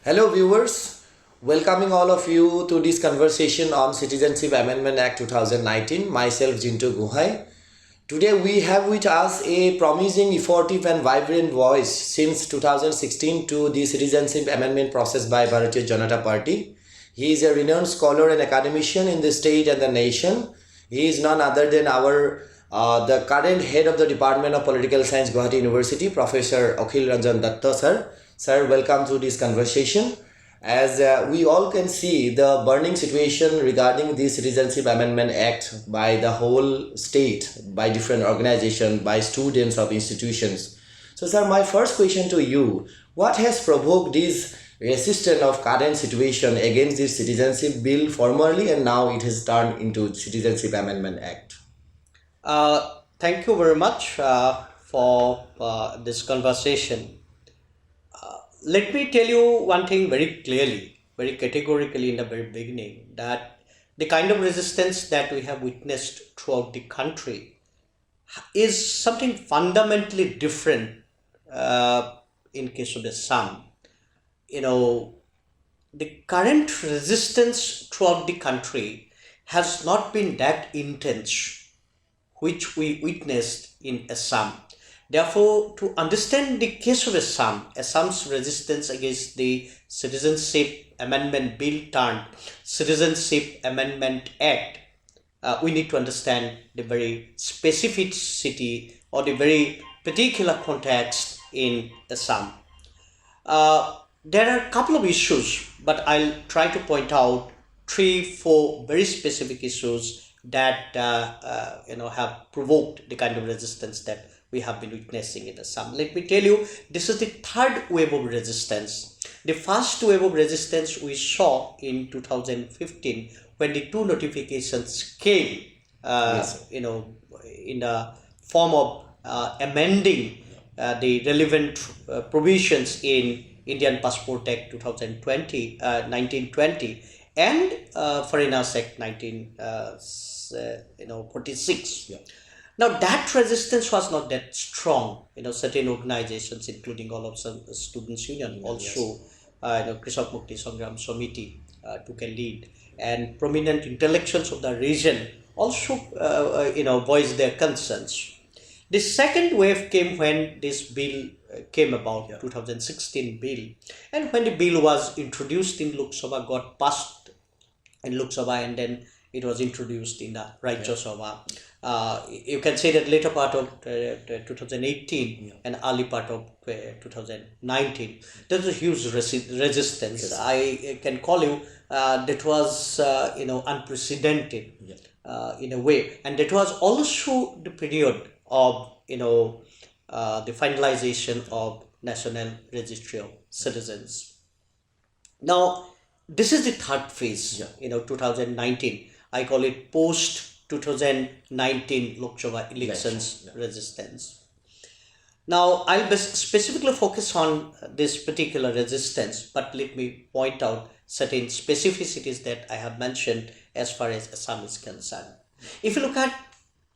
Hello viewers, welcoming all of you to this conversation on Citizenship Amendment Act 2019. Myself Jinto Guhai. Today we have with us a promising, effective and vibrant voice since 2016 to the Citizenship Amendment process by Bharatiya Janata Party. He is a renowned scholar and academician in the state and the nation. He is none other than the current head of the Department of Political Science, Guwahati University, Professor Akhil Ranjan Dutta, sir. Sir, welcome to this conversation. As we all can see, the burning situation regarding the Citizenship Amendment Act by the whole state, by different organizations, by students of institutions. So, sir, my first question to you, what has provoked this resistance of current situation against this citizenship bill formerly and now it has turned into Citizenship Amendment Act? Thank you very much for this conversation. Let me tell you one thing very clearly, very categorically in the very beginning, that the kind of resistance that we have witnessed throughout the country is something fundamentally different in case of Assam. The current resistance throughout the country has not been that intense, which we witnessed in Assam. Therefore, to understand the case of Assam's resistance against the Citizenship Amendment Bill turned Citizenship Amendment Act, we need to understand the very specificity or the very particular context in Assam. There are a couple of issues, but I'll try to point out 3-4 very specific issues that have provoked the kind of resistance that we have been witnessing in Assam. Let me tell you, this is the third wave of resistance. The first wave of resistance we saw in 2015 when the 2 notifications came, in the form of amending the relevant provisions in Indian Passport Act 1920 and Foreigners Act 1946. Yeah. Now that resistance was not that strong. Certain organizations, including all of some students' union, also Krishak Mukti Sangram Samiti took a lead, and prominent intellectuals of the region also voiced their concerns. The second wave came when this bill came about, 2016 bill, and when the bill was introduced in Lok Sabha, got passed in Lok Sabha, and then it was introduced in the Rajya Sabha. You can say that later part of 2018 and early part of 2019, there was a huge resistance. Yes. I can call you that was unprecedented in a way, and that was also the period of the finalization of National Registry of Citizens. Now this is the third phase. 2019. I call it post 2019 Lok Sabha elections resistance. Now, I'll specifically focus on this particular resistance, but let me point out certain specificities that I have mentioned as far as Assam is concerned. If you look at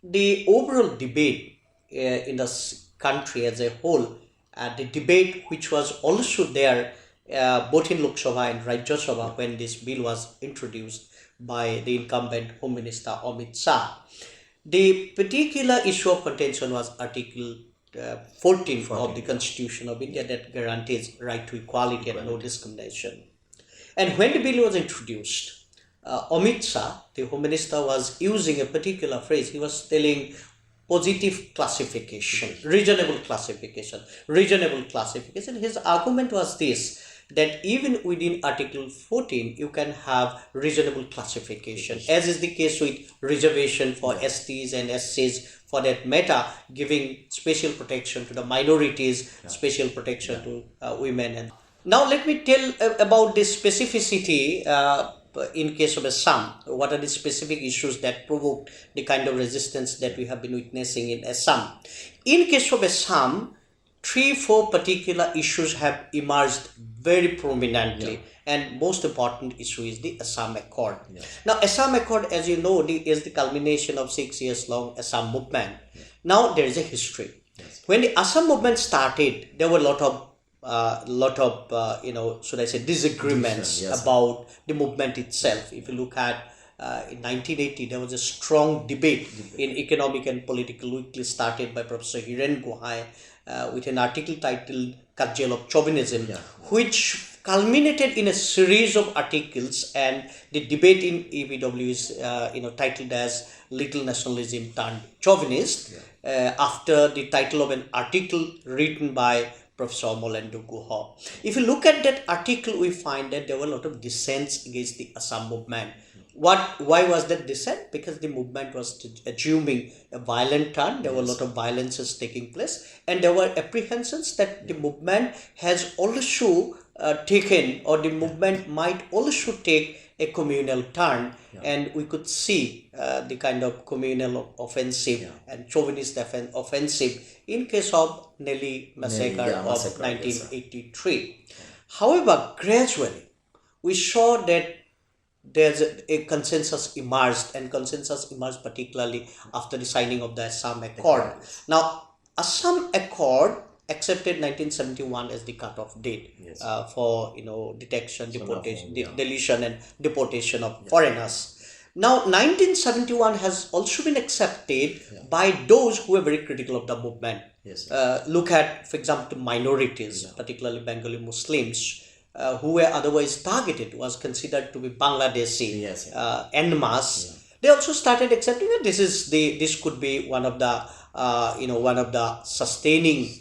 the overall debate in the country as a whole, the debate which was also there both in Lok Sabha and Rajya Sabha when this bill was introduced by the incumbent Home Minister Amit Shah. The particular issue of contention was Article 14 of the Constitution of India that guarantees right to equality and no discrimination. And when the bill was introduced, Amit Shah, the Home Minister, was using a particular phrase. He was telling positive classification, reasonable classification. His argument was this, that even within Article 14, you can have reasonable classification, as is the case with reservation for STs and SCs, for that matter, giving special protection to the minorities, special protection to women. And now let me tell about this specificity in case of Assam. What are the specific issues that provoked the kind of resistance that we have been witnessing in Assam? In case of Assam, 3-4 particular issues have emerged very prominently, and most important issue is the Assam Accord. Now, Assam Accord, as you know, is the culmination of 6 years long Assam movement. Now, there is a history. When the Assam movement started, there were a lot of lot of should I say disagreements Yes, sir. about the movement itself. If you look at in 1980, there was a strong debate in Economic and Political Weekly started by Professor Hiren Gohai with an article titled Kajjal of Chauvinism, which culminated in a series of articles, and the debate in EBW is titled as Little Nationalism Turned Chauvinist, after the title of an article written by Professor Amolendra Guha. If you look at that article, we find that there were a lot of dissents against the Assam movement. Why was that dissent? Because the movement was assuming a violent turn. There were a lot of violences taking place, and there were apprehensions that the movement has also taken, or the movement might also take a communal turn, and we could see the kind of communal offensive and chauvinist offensive in case of Nelly massacre of 1983. However, gradually we saw that there's a consensus emerged, and consensus emerged particularly after the signing of the Assam Accord. Now, Assam Accord accepted 1971 as the cutoff date for detection, deportation, deletion and deportation of foreigners. Now, 1971 has also been accepted by those who were very critical of the movement. Look at, for example, minorities, particularly Bengali Muslims, who were otherwise targeted, was considered to be Bangladeshi en masse. They also started accepting that this could be one of the sustaining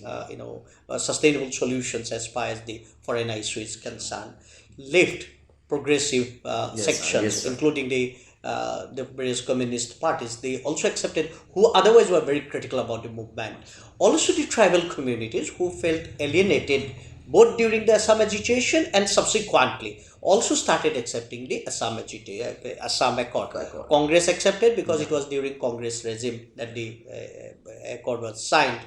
sustainable solutions as far as the foreign issue is concerned. Left progressive sections, including the various communist parties, they also accepted, who otherwise were very critical about the movement. Also the tribal communities who felt alienated both during the Assam agitation and subsequently also started accepting the Assam Accord. Congress accepted because it was during Congress regime that the accord was signed.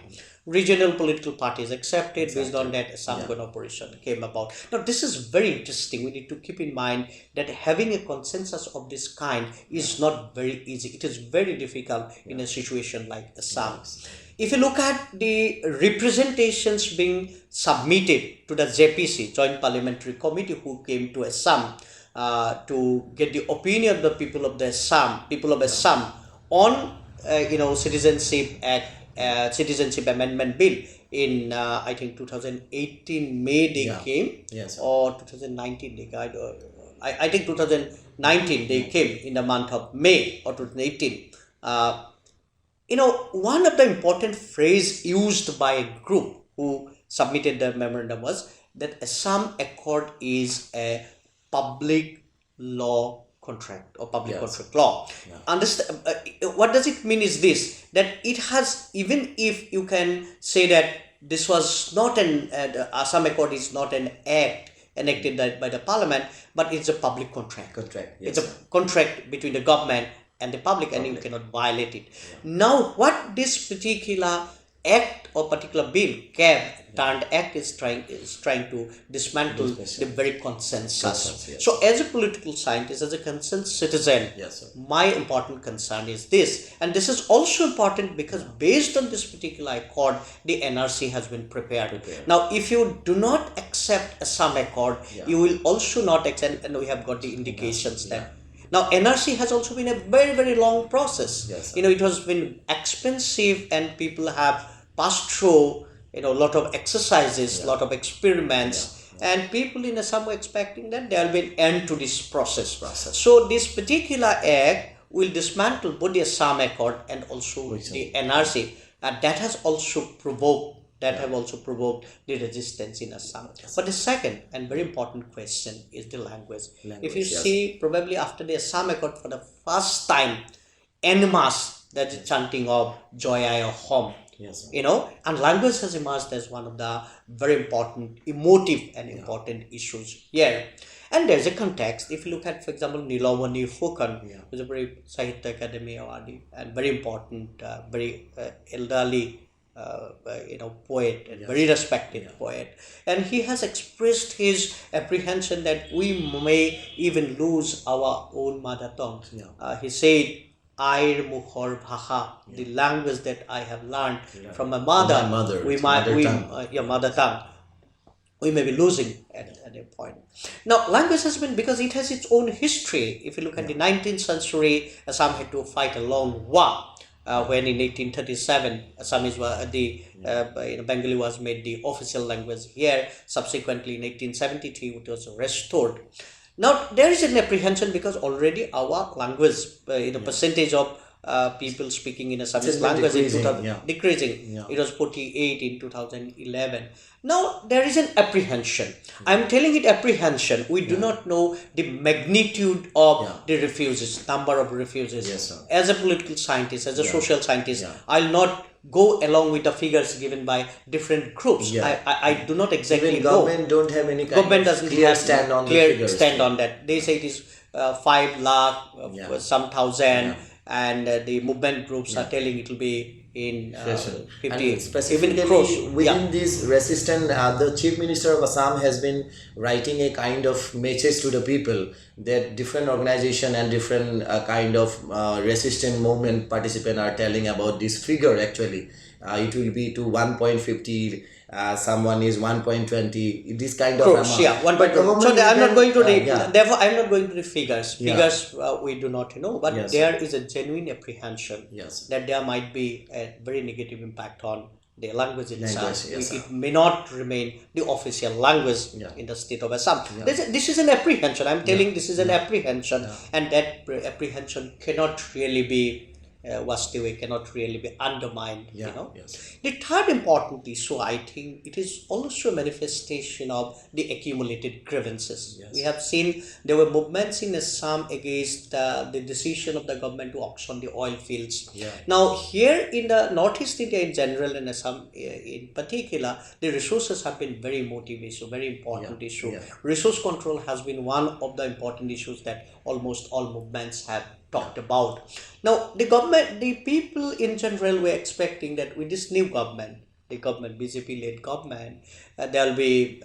Regional political parties accepted. Based on that, Assam operation came about. Now, this is very interesting. We need to keep in mind that having a consensus of this kind is not very easy. It is very difficult in a situation like Assam. If you look at the representations being submitted to the JPC, Joint Parliamentary Committee, who came to Assam to get the opinion of the people of Assam on Citizenship Act, Citizenship Amendment Bill in I think 2018 May they came, or 2019 they guide. I think 2019 they came in the month of May, or 2018. One of the important phrase used by a group who submitted the memorandum was that Assam Accord is a public law contract or public contract law. Understand? What does it mean is this, that it has, even if you can say that this was not the Assam Accord is not an act enacted by the parliament, but it's a public contract. It's a contract between the government and the public, and you cannot violate it. Now, what this particular act or particular bill, CAB-turned-Act, is trying to dismantle the very consensus. So, as a political scientist, as a concerned citizen, my important concern is this, and this is also important because based on this particular accord, the NRC has been prepared. Now, if you do not accept Assam Accord, you will also not accept, and we have got the indications that. Now, NRC has also been a very, very long process. It has been expensive, and people have passed through, a lot of exercises, lot of experiments, and people in Assam were expecting that there will be an end to this process. So, this particular act will dismantle both the Assam Accord and also the NRC, and that has also provoked the resistance in Assam. But the second and very important question is the language. If you see, probably after the Assam Accord, for the first time, en masse, that's the chanting of Joy Ayo Home. And language has emerged as one of the very important, emotive and important issues here. And there's a context. If you look at, for example, Nilawani Fukan, who is a very Sahitya Academy awardee and very important, very elderly poet, and very respected poet, and he has expressed his apprehension that we may even lose our own mother tongue. He said, Air Mukhor Bhaha, the language that I have learned from my mother, mother tongue. we may be losing at a point. Now, language has been, because it has its own history. If you look at the 19th century, Assam had to fight a long war. When in 1837, Assamese were Bengali was made the official language here. Subsequently, in 1873, it was restored. Now, there is an apprehension because already our language, percentage of people speaking in Assamese language decreasing. It was 48 in 2011. Now, there is an apprehension. I'm telling it apprehension. We do not know the magnitude of the refugees, number of refugees. Yes, sir. As a political scientist, as a social scientist, I'll not go along with the figures given by different groups. I do not exactly Even know. government don't have any kind Government of doesn't clear have stand on clear the figures. stand on that. They say it is 5 lakh, some thousand, and the movement groups are telling it will be in 50, and specifically even crores. within this resistance, the Chief Minister of Assam has been writing a kind of message to the people that different organization and different kind of resistance movement participant are telling about this figure. Actually, it will be to 1.50. Someone is 1.20. This kind of crores, amount. 1.20. So I'm not going to the therefore I'm not going to the figures. Yeah. We do not know, but there is a genuine apprehension that there might be a very negative impact on the language itself. It may not remain the official language in the state of Assam. This is an apprehension. I'm telling this is an apprehension, and that apprehension cannot really be washed away, cannot really be undermined. The third important issue, I think, it is also a manifestation of the accumulated grievances. We have seen there were movements in Assam against the decision of the government to auction the oil fields. Now, here in the Northeast India in general, and Assam in particular, the resources have been very emotive issue, very important issue. Resource control has been one of the important issues that almost all movements have talked about. Now, the people in general were expecting that with this new government, the government, BJP-led government, there'll be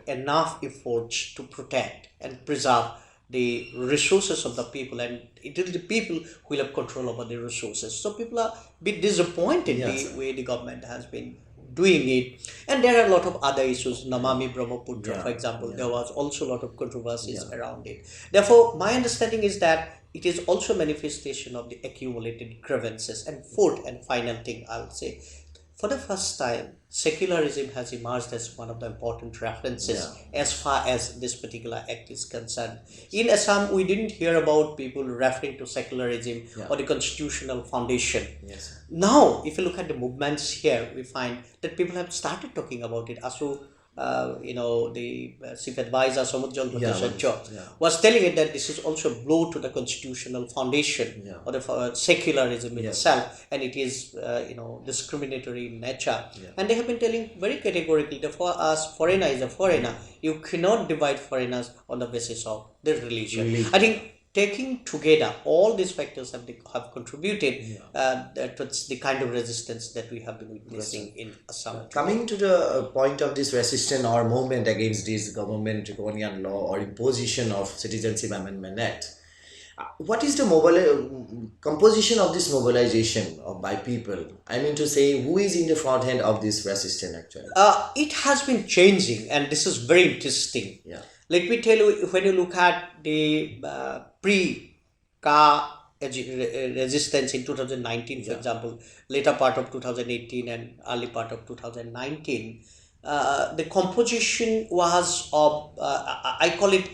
enough efforts to protect and preserve the resources of the people, and it is the people who will have control over the resources. So people are a bit disappointed the way the government has been doing it. And there are a lot of other issues. Namami Brahmaputra, for example, there was also a lot of controversies around it. Therefore, my understanding is that it is also a manifestation of the accumulated grievances. And fourth and final thing, I'll say, for the first time, secularism has emerged as one of the important references as far as this particular act is concerned. In Assam, we didn't hear about people referring to secularism or the constitutional foundation. Now, if you look at the movements here, we find that people have started talking about it. The chief advisor Samudjal was telling it that this is also a blow to the constitutional foundation or the secularism itself, and it is discriminatory in nature. And they have been telling very categorically that for us, foreigner is a foreigner. You cannot divide foreigners on the basis of their religion. I think taking together all these factors have contributed towards the kind of resistance that we have been witnessing in Assam. Coming to the point of this resistance or movement against this government draconian law or imposition of Citizenship Amendment Act, what is the composition of this mobilization by people? I mean to say, who is in the front end of this resistance actually? It has been changing, and this is very interesting. Let me tell you, when you look at the pre-CAA resistance in 2019, for example, later part of 2018 and early part of 2019, the composition was of, I call it,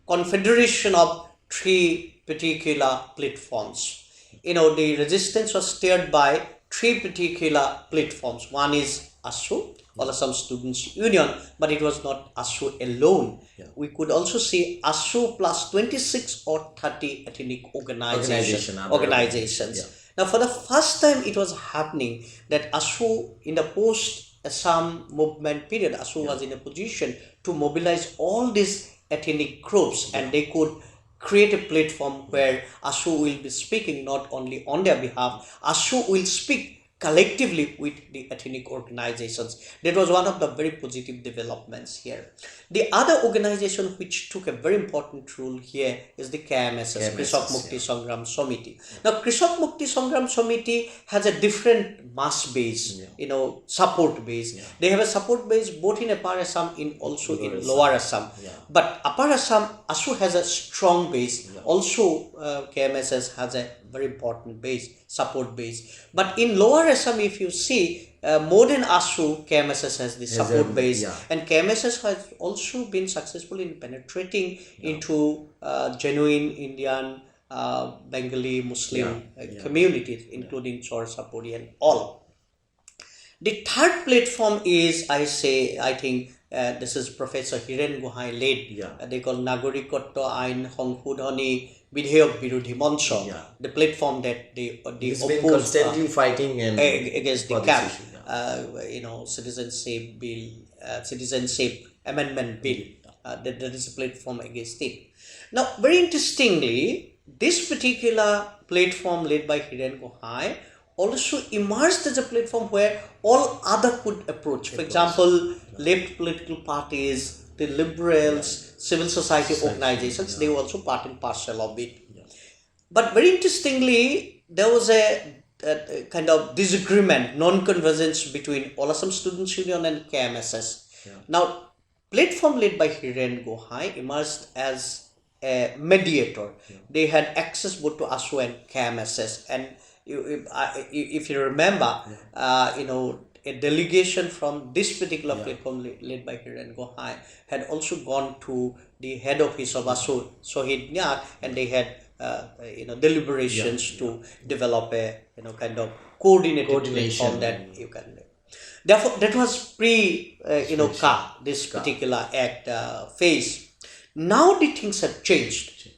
confederation of three particular platforms. The resistance was steered by three particular platforms. One is ASU, All Assam Students Union, but it was not ASU alone. We could also see ASU plus 26 or 30 ethnic organizations. Now, for the first time, it was happening that ASU, in the post-Assam movement period, ASU was in a position to mobilize all these ethnic groups, and they could create a platform where ASU will be speaking not only on their behalf, ASU will speak collectively with the ethnic organizations. That was one of the very positive developments here. The other organization which took a very important role here is the KMSS, Krishak Mukti Sangram Samiti. Now, Krishak Mukti Sangram Samiti has a different mass base, support base. They have a support base both in Upper Assam and also in Lower Assam. But Upper Assam also has a strong base. Also, KMSS has a very important base, support base. But in Lower Assam, if you see, more than ASU, KMSS has the support base. And KMSS has also been successful in penetrating into genuine Indian, Bengali, Muslim communities, including Chor, Sapori and all. The third platform is, I think, this is Professor Hiren Gohai led. They call Nagorikotto Ain Hongfudhani Bidhayok Birudhi Mancha, the platform that they He's oppose been constantly fighting against the CAB, citizenship bill, citizenship amendment bill. That is a platform against it. Now, very interestingly, this particular platform led by Hiren Gohai also emerged as a platform where all other could approach. For example, left political parties, the liberals, civil society organizations, they were also part and parcel of it. But very interestingly, there was a kind of disagreement, non-convergence between All Assam Students Union and KMSS. Now, platform led by Hiren Gohai emerged as a mediator. They had access both to ASU and KMSS. And if you remember, a delegation from this particular platform led by Hiren Gohai had also gone to the head office of ASU, Sohid Nyak, and they had deliberations to develop a kind of coordinated platform that you can do. Therefore, that was CAB, this particular act phase. Now the things have changed.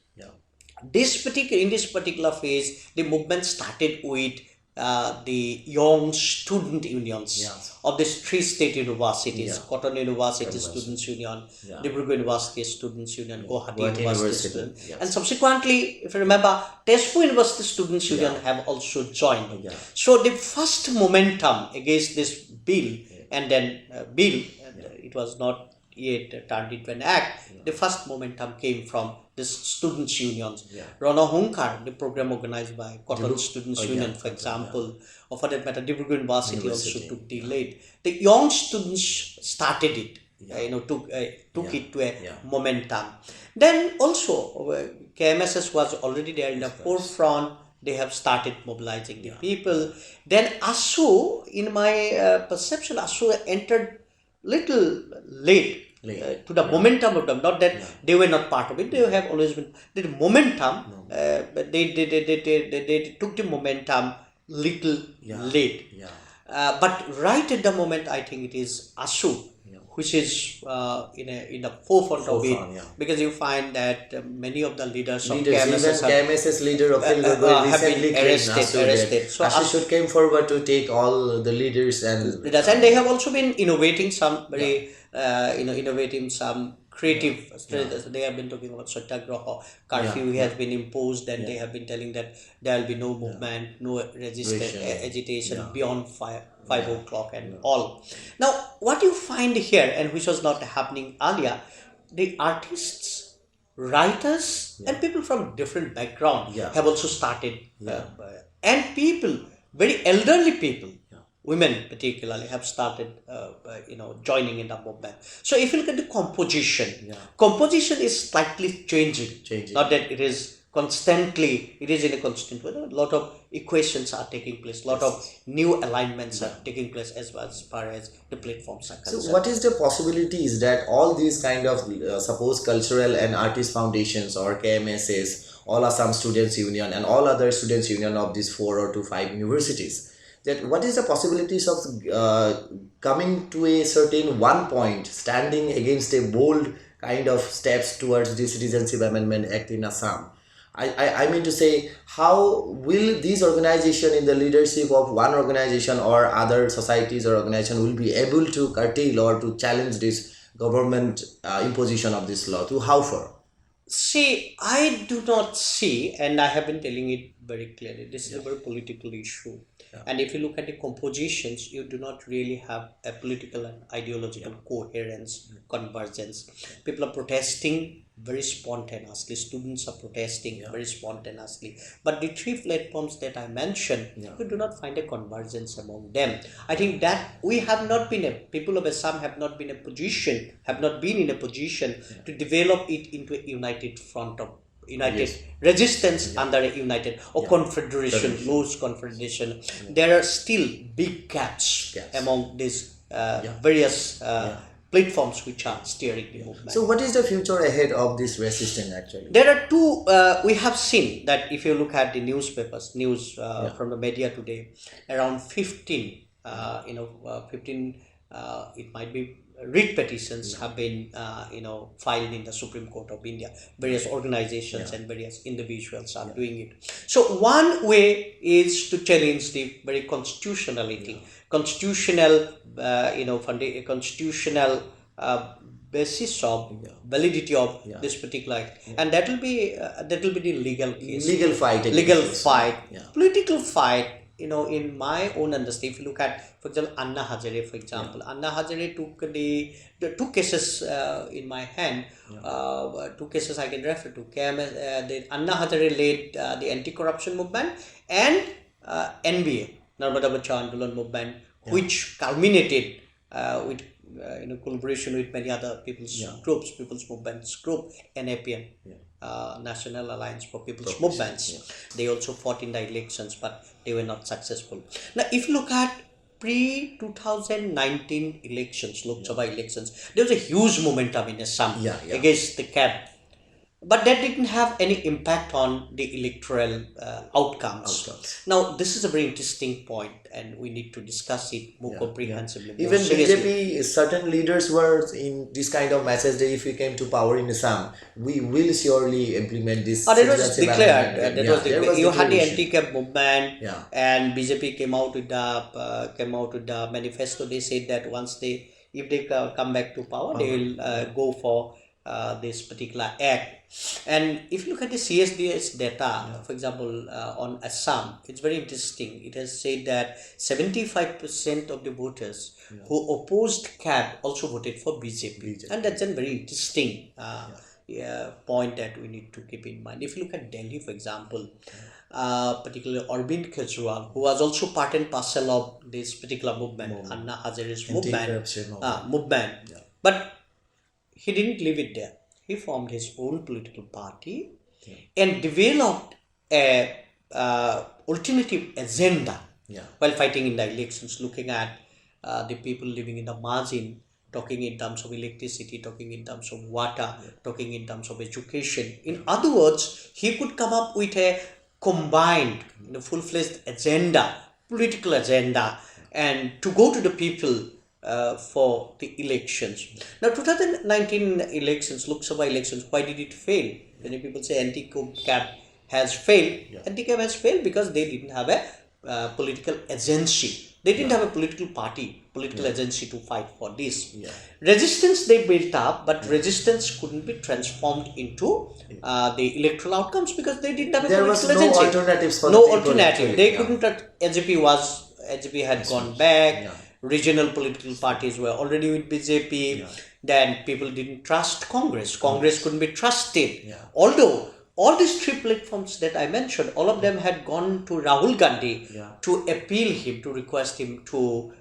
In this particular phase, the movement started with the young student unions of these three state universities: Cotton University Students Union, Dibrugarh University Students Union, Guwahati University Students, and subsequently, if you remember, Tezpur University Students Union have also joined. So the first momentum against this bill, and then it was not yet turned into an act. The first momentum came from the students' unions. Rana Hunkar, the program organized by Cotton Students Union, for example, or for that matter, Dibrugarh University also took the lead. The young students started it, took it to a momentum. Then also, KMSS was already there in the forefront. They have started mobilizing the people. Then ASU, in my perception, ASU entered little late to the momentum of them. Not that they were not part of it; they have always been. The momentum, they took the momentum little late. But right at the moment, I think it is ASU which is in the forefront of it, because you find that many of the leaders of KMSS leader Akhil have been arrested. So ASU should came forward to take all the leaders and they have also been innovating some very innovating some creative strategies. They have been talking about Satyagraha, curfew has been imposed, and they have been telling that there will be no movement, no agitation beyond 5 o'clock and all. Now, what you find here, and which was not happening earlier, the artists, writers, and people from different backgrounds have also started, and people, very elderly people, women particularly, have started joining in the movement. So if you look at the composition, composition is slightly changing. Not that it is constantly, it is in a constant way. A lot of equations are taking place, a lot of new alignments are taking place as far as the platforms are concerned. So what is the possibilities that all these kind of suppose cultural and artist foundations or KMSs, all Assam Students Union and all other students union of these 4 or to 5 universities, that what is the possibilities of coming to a certain one point, standing against a bold kind of steps towards the Citizenship Amendment Act in Assam? I mean to say, how will these organizations in the leadership of one organization or other societies or organization will be able to curtail or to challenge this government imposition of this law? To how far? See, I do not see, and I have been telling it very clearly. This is a very political issue. Yeah. And if you look at the compositions, you do not really have a political and ideological coherence, convergence. People are protesting very spontaneously. Students are protesting very spontaneously. But the three platforms that I mentioned, you do not find a convergence among them. I think that we have not been people of Assam have not been in a position to develop it into a united front of resistance under a united or confederation, loose confederation. There are still big gaps among these various platforms which are steering the movement. So what is the future ahead of this resistance actually? There are two, we have seen that if you look at the newspapers, from the media today, around 15, it might be writ petitions have been filed in the Supreme Court of India. Various organizations and various individuals are doing it. So one way is to challenge the very constitutionality, constitutional basis of validity of this particular act, and that will be the legal case, legal fight, political fight. In my own understanding, if you look at, for example, Anna Hazare, Anna Hazare took the two cases in my hand. Two cases I can refer to. Anna Hazare led the anti-corruption movement and NBA, Narmada Bachao Andolan movement, which culminated with collaboration with many other people's movements group, NAPM, National Alliance for People's Movements. They also fought in the elections, but they were not successful. Now, if you look at pre-2019 elections, Lok Sabha elections, there was a huge momentum in Assam against the CAB. But that didn't have any impact on the electoral outcomes. Now, this is a very interesting point, and we need to discuss it more comprehensively. Even BJP, certain leaders were in this kind of message that if we came to power in Assam, we will surely implement this. That was declared. You had the anti-CAB movement, and BJP came out with the manifesto. They said that if they come back to power, they will go for this particular act. And if you look at the CSDS data, for example, on Assam, it's very interesting. It has said that 75% of the voters who opposed CAB also voted for BJP. And that's a very interesting point that we need to keep in mind. If you look at Delhi, for example, particularly Arvind Kejriwal, who was also part and parcel of this particular movement, Anna Hazare's movement. But he didn't leave it there. He formed his own political party and developed a alternative agenda while fighting in the elections, looking at the people living in the margin, talking in terms of electricity, talking in terms of water, talking in terms of education. In other words, he could come up with a combined, full-fledged agenda, political agenda, and to go to the people for the elections. Now, 2019 elections, Lok Sabha elections, why did it fail? Many people say anti-CAB has failed. Anti-CAB has failed because they didn't have a political agency. They didn't have a political party, political agency to fight for this. Resistance they built up, but resistance couldn't be transformed into the electoral outcomes because they didn't have a political agency. There was no alternatives for no alternative. They couldn't. AGP had gone back. Regional political parties were already with BJP. Then people didn't trust Congress. Congress couldn't be trusted. Although all these three platforms that I mentioned, all of them had gone to Rahul Gandhi to appeal him, to request him to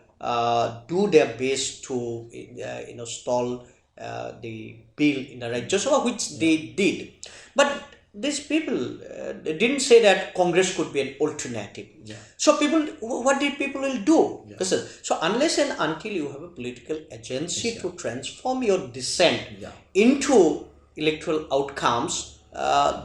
do their best to stall the bill in the Rajya Sabha, which they did. But these people they didn't say that Congress could be an alternative. So what did people will do? So unless and until you have a political agency to transform your dissent into electoral outcomes,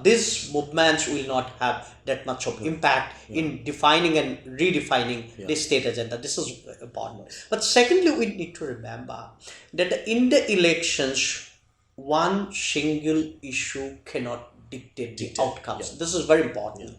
these movements will not have that much of impact in defining and redefining the state agenda. This is important. But secondly, we need to remember that in the elections, one single issue cannot dictate the outcomes. This is very important.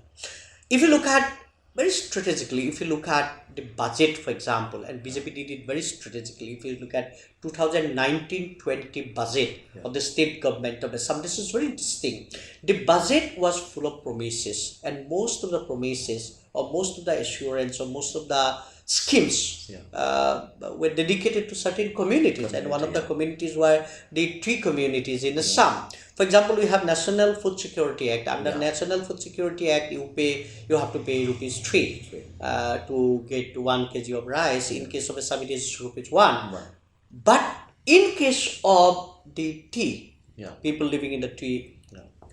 If you look at very strategically, if you look at the budget, for example, and BJP did it very strategically. If you look at 2019-20 budget of the state government of Assam, this is very interesting. The budget was full of promises, and most of the promises, or most of the assurance, or most of the schemes were dedicated to certain communities, and one of the communities were the tree communities in Assam. For example, we have National Food Security Act. Under National Food Security Act, you have to pay rupees 3 to get 1 kg of rice. In case of Assam, it is rupees 1. But in case of the tea, people living in the tea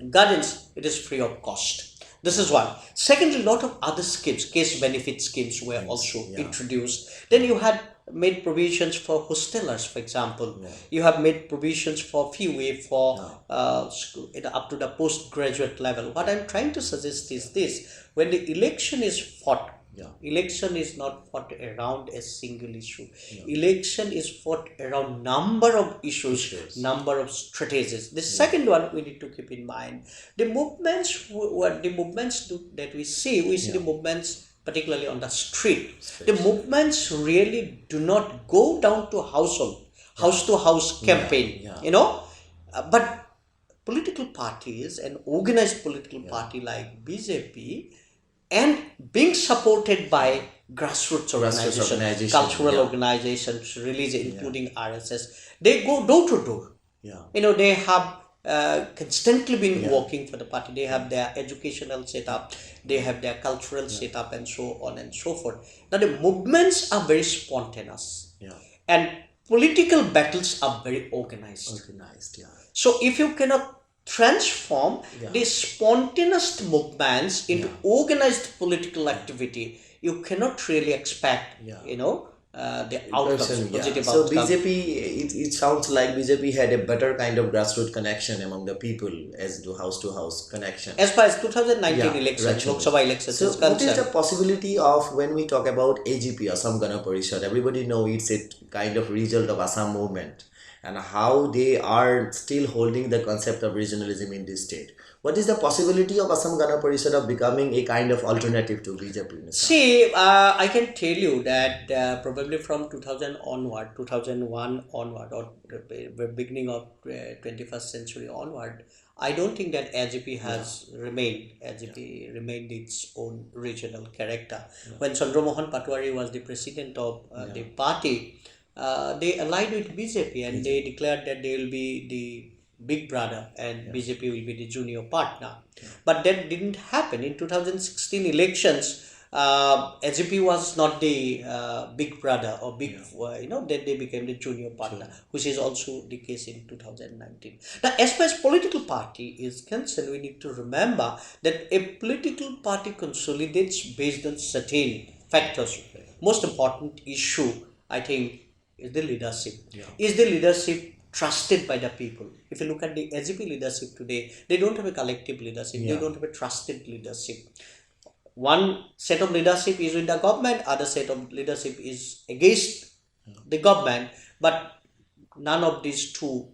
gardens, it is free of cost. This is one. Secondly, a lot of other schemes, case benefit schemes were also introduced. Then you had made provisions for hostelers, for example. You have made provisions for FEWA for up to the postgraduate level. What I'm trying to suggest is this: when the election is fought, election is not fought around a single issue. Election is fought around number of issues, number of strategies. The second one we need to keep in mind: the movements that we see the movements particularly on the street. The movements really do not go down to house to house campaign, but political parties and organized political party like BJP, and being supported by grassroots organizations, cultural organizations, religious, including RSS, they go door to door. They have constantly been working for the party. They have their educational setup, they have their cultural setup, and so on and so forth. Now the movements are very spontaneous, and political battles are very organized. So if you cannot transform the spontaneous movements into organized political activity, you cannot really expect the outcomes, positive So outcomes. BJP, it sounds like BJP had a better kind of grassroots connection among the people as to house connection. As far as 2019 elections, Lok Sabha elections So is what is the concerned, possibility of, when we talk about AGP, Assam Gana Parishad, everybody know it's a kind of result of Assam movement and how they are still holding the concept of regionalism in this state. What is the possibility of Assam Gana Parishad of becoming a kind of alternative to BJP in Assam? see, I can tell you that probably from 2001 onward, or the beginning of 21st century onward, I don't think that AGP has remained. AGP remained its own regional character. When Chandramohan Patwari was the president of the party, they allied with BJP, and they declared that they will be the big brother and BJP will be the junior partner. But that didn't happen. In 2016 elections, AGP was not the big brother or big, then they became the junior partner, which is also the case in 2019. Now, as far as political party is concerned, we need to remember that a political party consolidates based on certain factors. Most important issue, I think, is the leadership. Is the leadership trusted by the people? If you look at the AGP leadership today, they don't have a collective leadership. They don't have a trusted leadership. One set of leadership is in the government, other set of leadership is against the government, but none of these two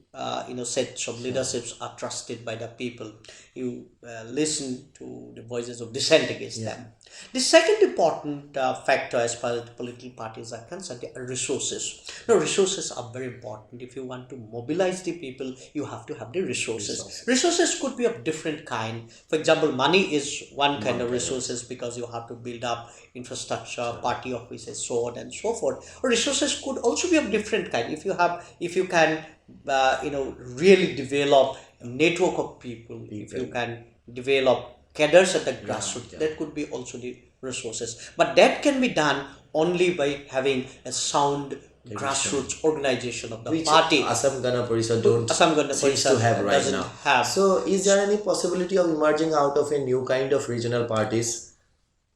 sets of leaderships are trusted by the people. You listen to the voices of dissent against them. The second important factor as far as the political parties are concerned are resources. Now, resources are very important. If you want to mobilize the people, you have to have the resources. Resources could be of different kind. For example, money is one kind of resources, because you have to build up infrastructure, party offices, so on and so forth. Or resources could also be of different kind. If you can really develop a network of people, if you can develop cadres at the grassroots, that could be also the resources. But that can be done only by having a sound grassroots organization of the party. Assam Gana Parishad seems to have right now. So is there any possibility of emerging out of a new kind of regional parties?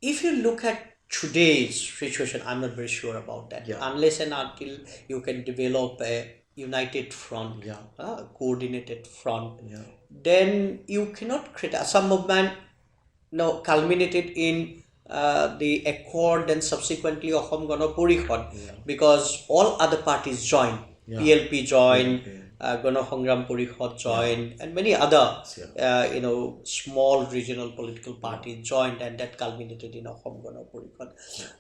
If you look at today's situation, I'm not very sure about that. Unless and until you can develop a united front, coordinated front, then you cannot create. Assam movement culminated in the accord and subsequently Assam Gana Parishad, because all other parties joined. PLP joined, Gana Hongram Purikhot joined, and many other, small regional political parties joined, and that culminated in Ahom Gana Purikhot.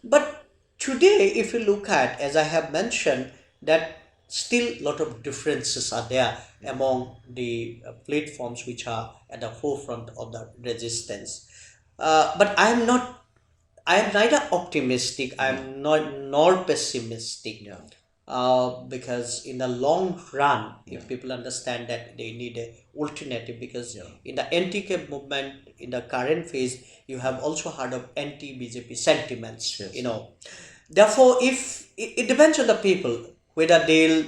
But today, if you look at, as I have mentioned, that still a lot of differences are there among the platforms which are at the forefront of the resistance. But I am neither optimistic, I am not nor pessimistic. Because in the long run, if people understand that they need an alternative, because in the anti-CAB movement, in the current phase, you have also heard of anti-BJP sentiments, Therefore, if it depends on the people, whether they'll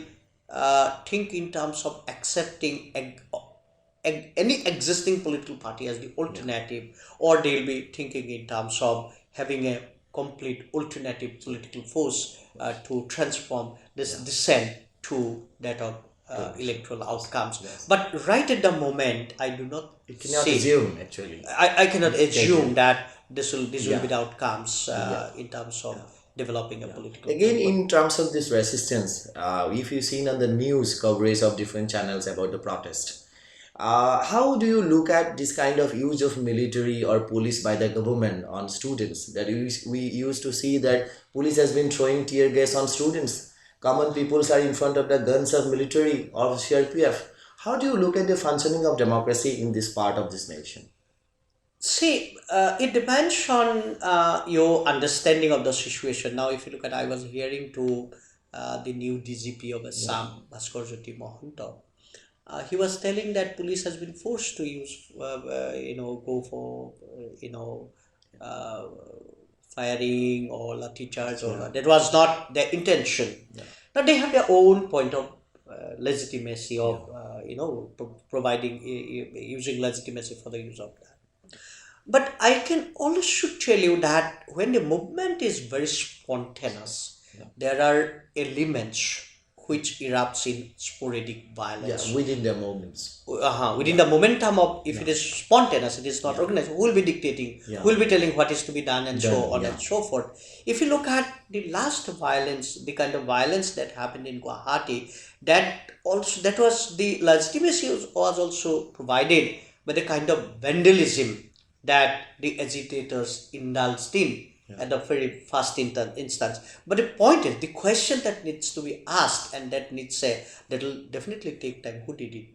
think in terms of accepting any existing political party as the alternative, or they'll be thinking in terms of having a complete alternative political force to transform this dissent to that of electoral outcomes. But right at the moment, I do not assume, actually. I cannot assume that this will be the outcomes in terms of developing a political Again, in terms of this resistance, if you've seen on the news coverage of different channels about the protest, how do you look at this kind of use of military or police by the government on students? That we used to see that police has been throwing tear gas on students. Common peoples are in front of the guns of military or CRPF. How do you look at the functioning of democracy in this part of this nation? See, it depends on your understanding of the situation. Now, if you look at, I was hearing to the new DGP of Assam, Bhaskar Jyoti Mohanto. He was telling that police has been forced to use, go for, firing or lathi charge, or that was not their intention. Now they have their own point of legitimacy of, providing, using legitimacy for the use of that. But I can also tell you that when the movement is very spontaneous, there are elements which erupts in sporadic violence. Within the moments. Within the momentum of, if it is spontaneous, it is not organized, who will be dictating, who will be telling what is to be done, and so on and so forth. If you look at the last violence, the kind of violence that happened in Guwahati, that was the legitimacy was also provided by the kind of vandalism that the agitators indulged in at the very first instance. But the point is, the question that needs to be asked, and that will definitely take time, who did it?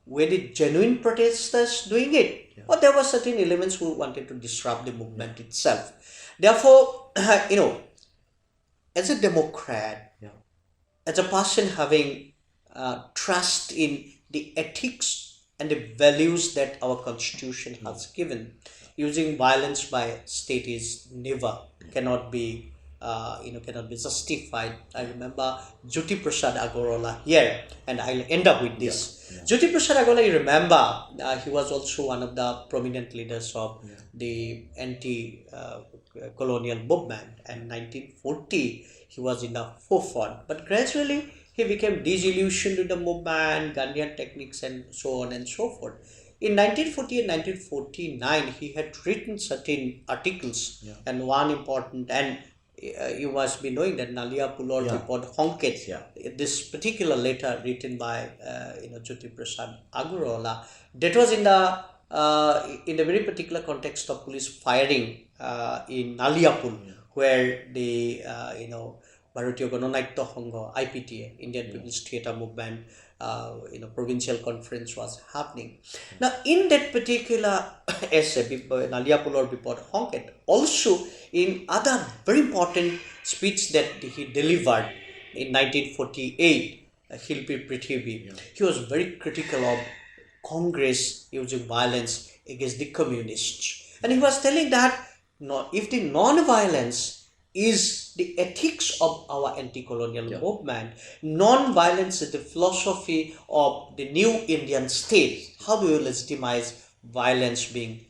Were the genuine protesters doing it? Or there were certain elements who wanted to disrupt the movement itself? Therefore, as a Democrat, as a person having trust in the ethics and the values that our Constitution has given, using violence by state is cannot be justified. I remember Jyoti Prasad Agrawala here, and I'll end up with this. Jyoti Prasad Agrawala, you remember, he was also one of the prominent leaders of the anti-colonial movement, and 1940 he was in the forefront. But gradually he became disillusioned with the movement, Gandhian techniques, and so on and so forth. In 1940 and 1949, he had written certain articles, and one important, and you must be knowing that Nalia Pulor Vipod Honket, this particular letter written by Jyoti Prasad Agrawala, that was in the very particular context of police firing in Naliapur, where the Bharatiya Gananatya Sangha, IPTA, Indian People's Theatre Movement, provincial conference was happening. Now, in that particular essay, Naliapulor Bipod Honket, also in other very important speech that he delivered in 1948, Hilpi Prithivi, he was very critical of Congress using violence against the communists. And he was telling that if the non-violence is the ethics of our anti-colonial movement, non-violence is the philosophy of the new Indian state. How do you legitimize violence being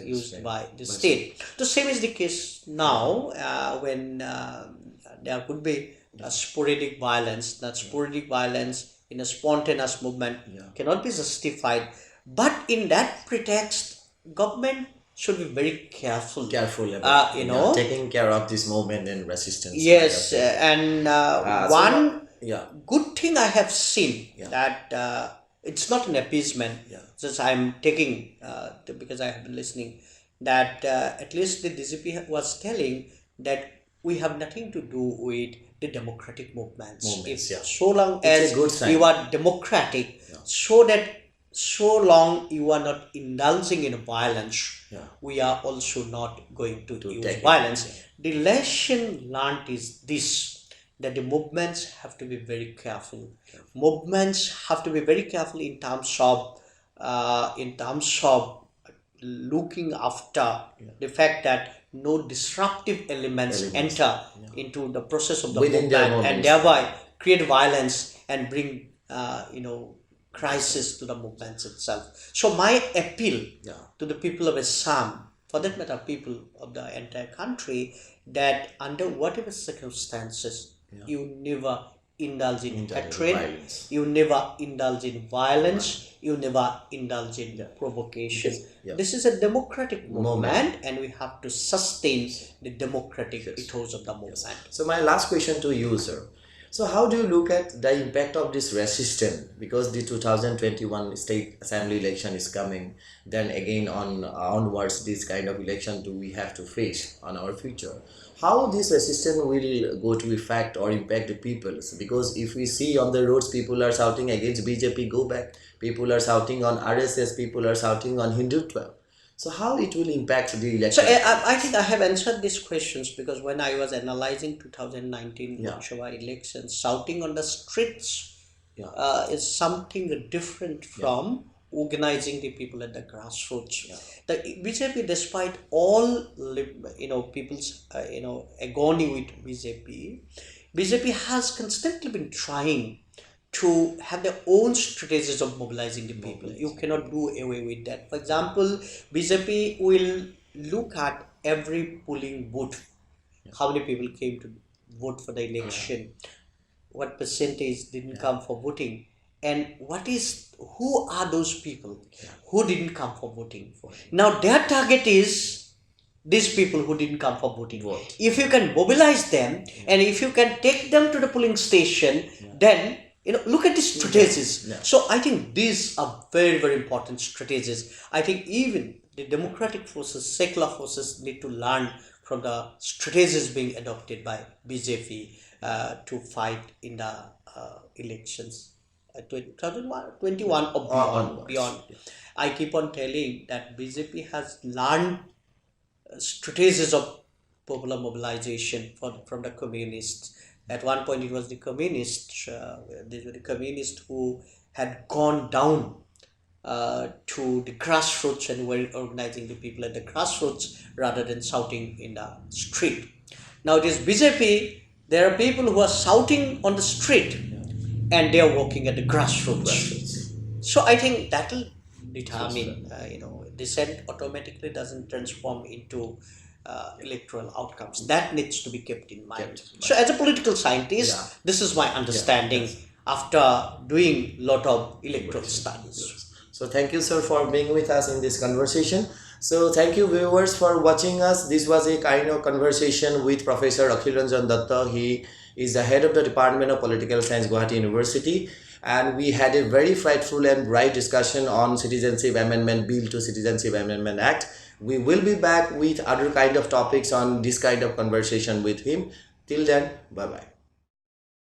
used by the state? The same is the case now when there could be sporadic violence. That sporadic violence in a spontaneous movement cannot be justified. But in that pretext, government should be very careful about taking care of this movement and resistance. Yes, and one Yeah. good thing I have seen Yeah. that it's not an appeasement. Yeah. Just I'm taking because I have been listening that at least the DGP was telling that we have nothing to do with the democratic movements. If yeah. so long It's a as good sign. you are democratic, Yeah. so long you are not indulging in violence, Yeah. we are also not going to use take it. violence. The lesson learned is this, that the movements have to be very careful. Movements have to be very careful in terms of looking after the fact that no disruptive elements enter into the process of the Within their movement and movements. thereby create violence and bring crisis to the movements itself. So my appeal to the people of Assam, for that matter people of the entire country, that under whatever circumstances you never indulge in hatred, violence. you never indulge in violence, you never indulge in provocation. This is a democratic movement and we have to sustain the democratic ethos of the movement. So my last question to you, sir. So how do you look at the impact of this resistance? Because the 2021 state assembly election is coming, then again onwards this kind of election do we have to face on our future. How this resistance will go to affect or impact the people? Because if we see on the roads people are shouting against BJP, go back. People are shouting on RSS, people are shouting on Hindutva. So how it will impact the election? So I think I have answered these questions because when I was analyzing 2019 Lok Sabha elections, shouting on the streets is something different from organizing the people at the grassroots. The BJP, despite all people's agony with BJP has constantly been trying to have their own strategies of mobilizing the people. You cannot do away with that. For example, BJP will look at every polling booth. How many people came to vote for the election? What percentage didn't come for voting? And who are those people who didn't come for voting? Now their target is these people who didn't come for voting. If you can mobilize them and if you can take them to the polling station, then look at the strategies. So I think these are very, very important strategies. I think even the democratic forces, secular forces need to learn from the strategies being adopted by BJP to fight in the elections 2021 or beyond. I keep on telling that BJP has learned strategies of popular mobilization from the communists. At one point, it was the communists. These were the communists who had gone down to the grassroots and were organizing the people at the grassroots rather than shouting in the street. Now it is BJP. There are people who are shouting on the street and they are working at the grassroots. So I think that will determine. Dissent automatically doesn't transform into electoral outcomes. That needs to be kept in mind. So as a political scientist, this is my understanding after doing a lot of electoral studies. So thank you, sir, for being with us in this conversation. So thank you, viewers, for watching us. This was a kind of conversation with Professor Akhil Ranjan Dutta. He is the head of the Department of Political Science, Guwahati University. And we had a very frightful and bright discussion on Citizenship Amendment Bill to Citizenship Amendment Act. We will be back with other kind of topics on this kind of conversation with him. Till then, bye-bye.